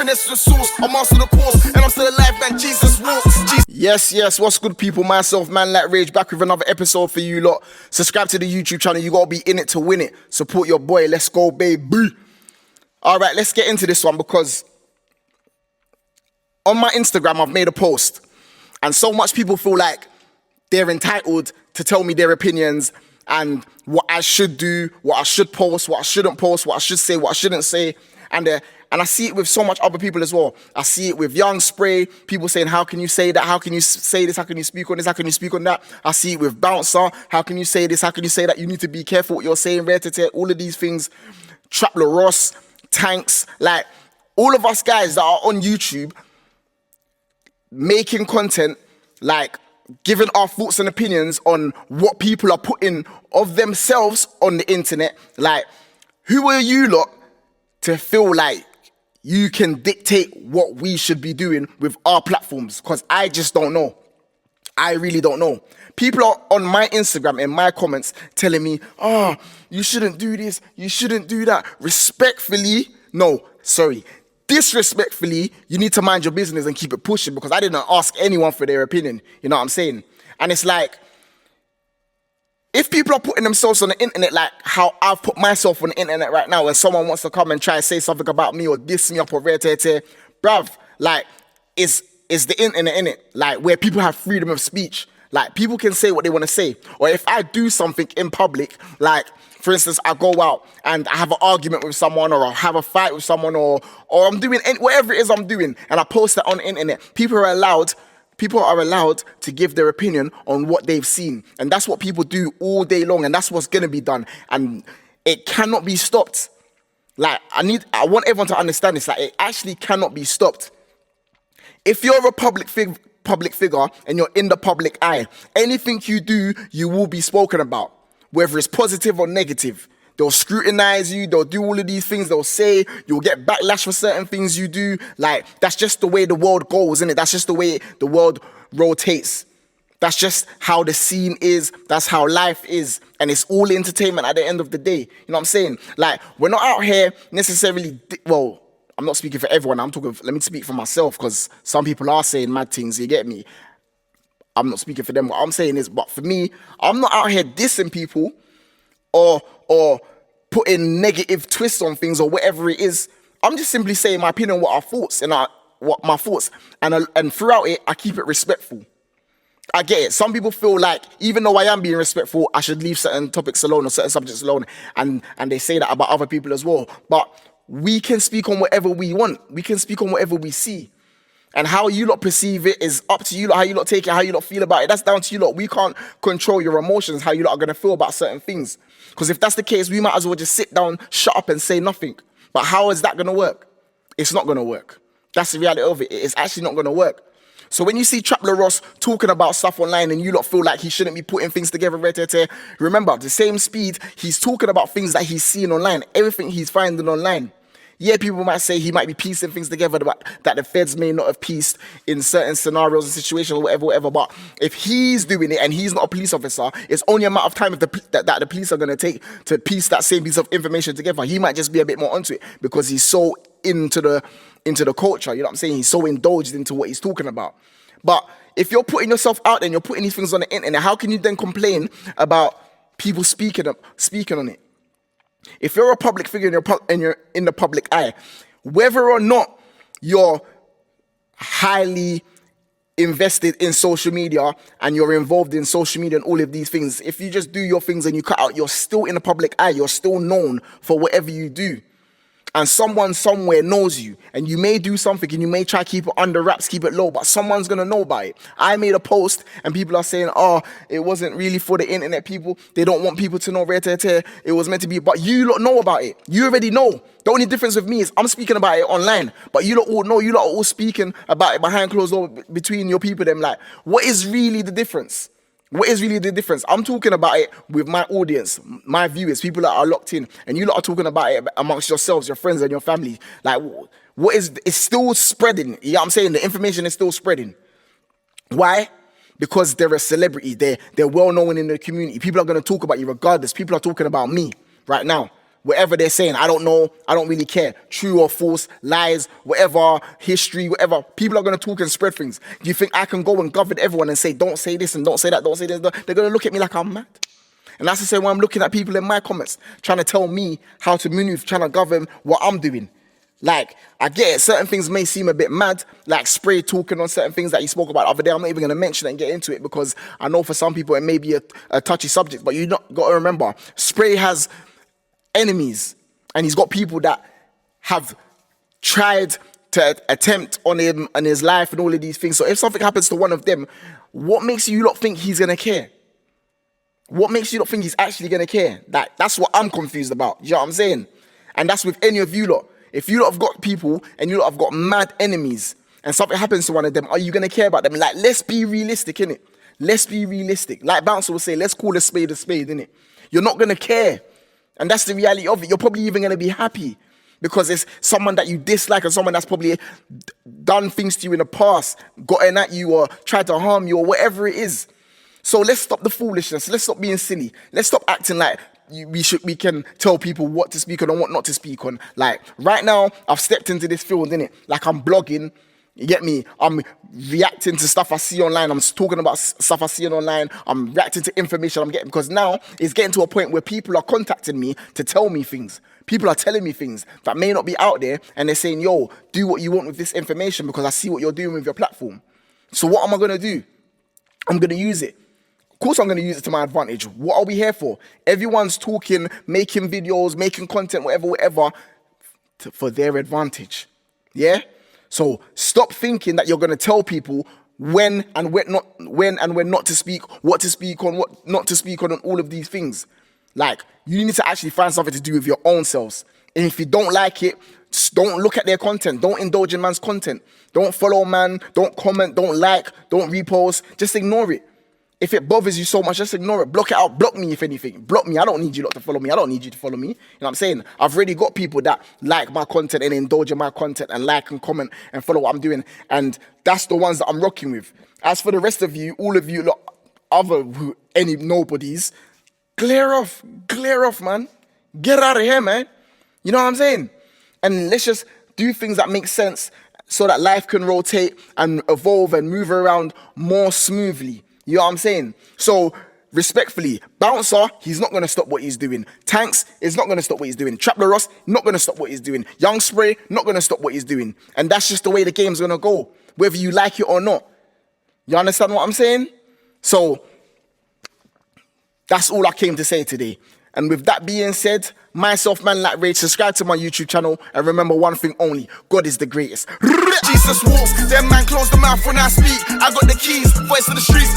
finesse the source. I master the course, and I'm still alive, man. Jesus walks. Yes, what's good, people? Myself, Man Like Rage, back with another episode for you lot. Subscribe to the YouTube channel. You gotta be in it to win it. Support your boy. Let's go, baby. All right, let's get into this one because on my Instagram, I've made a post, and so much people feel like they're entitled to tell me their opinions and what I should do, what I should post, what I shouldn't post, what I should say, what I shouldn't say. And I see it with so much other people as well. I see it with Young Spray, people saying, how can you say that? How can you say this? How can you speak on this? How can you speak on that? I see it with Bouncer. How can you say this? How can you say that? You need to be careful what you're saying, all of these things. Trap La Ross, Tanks, like all of us guys that are on YouTube making content, like giving our thoughts and opinions on what people are putting of themselves on the internet. Like, who are you lot to feel like you can dictate what we should be doing with our platforms? Because I just don't know. I really don't know. People are on my Instagram in my comments telling me, oh, you shouldn't do this, you shouldn't do that. Respectfully, no, sorry. Disrespectfully, you need to mind your business and keep it pushing, because I didn't ask anyone for their opinion. You know what I'm saying? And it's like, if people are putting themselves on the internet like how I've put myself on the internet right now, and someone wants to come and try and say something about me or diss me up or bruv, like, is the internet in it, like, where people have freedom of speech. Like, people can say what they want to say. Or if I do something in public, like, for instance, I go out and I have an argument with someone, or I have a fight with someone, or I'm doing whatever it is I'm doing, and I post it on the internet, people are allowed to give their opinion on what they've seen. And that's what people do all day long, and that's what's going to be done. And it cannot be stopped. Like, I want everyone to understand this. Like, it actually cannot be stopped. If you're a public figure and you're in the public eye, anything you do, you will be spoken about, whether it's positive or negative. They'll scrutinize you, they'll do all of these things, they'll say, you'll get backlash for certain things you do. Like, that's just the way the world goes, isn't it? That's just the way the world rotates. That's just how the scene is, that's how life is, and it's all entertainment at the end of the day. You know what I'm saying? Like, we're not out here necessarily, well, I'm not speaking for everyone, let me speak for myself, because some people are saying mad things, you get me? I'm not speaking for them. What I'm saying is, but for me, I'm not out here dissing people or putting negative twists on things or whatever it is. I'm just simply saying my opinion, what my thoughts, and throughout it, I keep it respectful. I get it. Some people feel like, even though I am being respectful, I should leave certain topics alone or certain subjects alone, and they say that about other people as well. But we can speak on whatever we want. We can speak on whatever we see. And how you lot perceive it is up to you lot, how you lot take it, how you lot feel about it. That's down to you lot. We can't control your emotions, how you lot are going to feel about certain things. Because if that's the case, we might as well just sit down, shut up and say nothing. But how is that going to work? It's not going to work. That's the reality of it. It's actually not going to work. So when you see Trap La Ross talking about stuff online and you lot feel like he shouldn't be putting things together, remember, the same speed, he's talking about things that he's seeing online, everything he's finding online. Yeah, people might say he might be piecing things together that the feds may not have pieced in certain scenarios and situations or whatever. But if he's doing it and he's not a police officer, it's only a matter of time that the police are going to take to piece that same piece of information together. He might just be a bit more onto it because he's so into the culture. You know what I'm saying? He's so indulged into what he's talking about. But if you're putting yourself out there and you're putting these things on the internet, how can you then complain about people speaking on it? If you're a public figure and you're in the public eye, whether or not you're highly invested in social media and you're involved in social media and all of these things, if you just do your things and you cut out, you're still in the public eye, you're still known for whatever you do. And someone somewhere knows you, and you may do something and you may try to keep it under wraps, keep it low, but someone's going to know about it. I made a post and people are saying, oh, it wasn't really for the internet people. They don't want people to know. It was meant to be, but you lot know about it. You already know. The only difference with me is I'm speaking about it online, but you lot all know, you lot are all speaking about it behind closed doors between your people. Them, like, what is really the difference? What is really the difference? I'm talking about it with my audience, my viewers, people that are locked in, and you lot are talking about it amongst yourselves, your friends and your family. Like, it's still spreading. You know what I'm saying? The information is still spreading. Why? Because they're a celebrity. They're well known in the community. People are going to talk about you regardless. People are talking about me right now. whatever they're saying. I don't know. I don't really care. True or false, lies, whatever, history, whatever. People are going to talk and spread things. Do you think I can go and govern everyone and say, don't say this and don't say that, don't say this? They're going to look at me like I'm mad. And that's the same when I'm looking at people in my comments, trying to tell me how to maneuver, trying to govern what I'm doing. Like, I get it. Certain things may seem a bit mad, like Spray talking on certain things that he spoke about the other day. I'm not even going to mention it and get into it because I know for some people it may be a touchy subject, but you not got to remember, Spray has enemies and he's got people that have tried to attempt on him and his life and all of these things. So if something happens to one of them, what makes you lot think he's going to care? What makes you not think he's actually going to care? That's what I'm confused about. You know what I'm saying? And that's with any of you lot. If you lot have got people and you lot have got mad enemies and something happens to one of them, are you going to care about them? Like, let's be realistic, innit? Let's be realistic. Like Bouncer will say, let's call a spade, innit? You're not going to care. And that's the reality of it. You're probably even going to be happy because it's someone that you dislike and someone that's probably done things to you in the past, gotten at you or tried to harm you or whatever it is. So let's stop the foolishness. Let's stop being silly. Let's stop acting like we can tell people what to speak on and what not to speak on. Like, right now, I've stepped into this field, innit? Like, I'm blogging, you get me? I'm reacting to stuff I see online. I'm talking about stuff I see online. I'm reacting to information I'm getting because now it's getting to a point where people are contacting me to tell me things. People are telling me things that may not be out there and they're saying, yo, do what you want with this information because I see what you're doing with your platform. So what am I going to do? I'm going to use it. Of course I'm going to use it to my advantage. What are we here for? Everyone's talking, making videos, making content, whatever, for their advantage. Yeah? So stop thinking that you're going to tell people when and when not to speak, what to speak on, what not to speak on, and all of these things. Like, you need to actually find something to do with your own selves. And if you don't like it, just don't look at their content. Don't indulge in man's content. Don't follow man. Don't comment. Don't like. Don't repost. Just ignore it. If it bothers you so much, just ignore it. Block it out. Block me if anything. Block me. I don't need you lot to follow me. I don't need you to follow me. You know what I'm saying? I've already got people that like my content and indulge in my content and like and comment and follow what I'm doing. And that's the ones that I'm rocking with. As for the rest of you, all of you lot, any nobodies, clear off, man. Get out of here, man. You know what I'm saying? And let's just do things that make sense so that life can rotate and evolve and move around more smoothly. You know what I'm saying? So, respectfully, Bouncer, he's not going to stop what he's doing. Tanks is not going to stop what he's doing. Trapler Ross, not going to stop what he's doing. Young Spray, not going to stop what he's doing. And that's just the way the game's going to go, whether you like it or not. You understand what I'm saying? So, that's all I came to say today. And with that being said, myself, Man Like Rage, subscribe to my YouTube channel and remember one thing only, God is the greatest. Jesus walks, them man close the mouth when I speak. I got the keys, voice of the streets.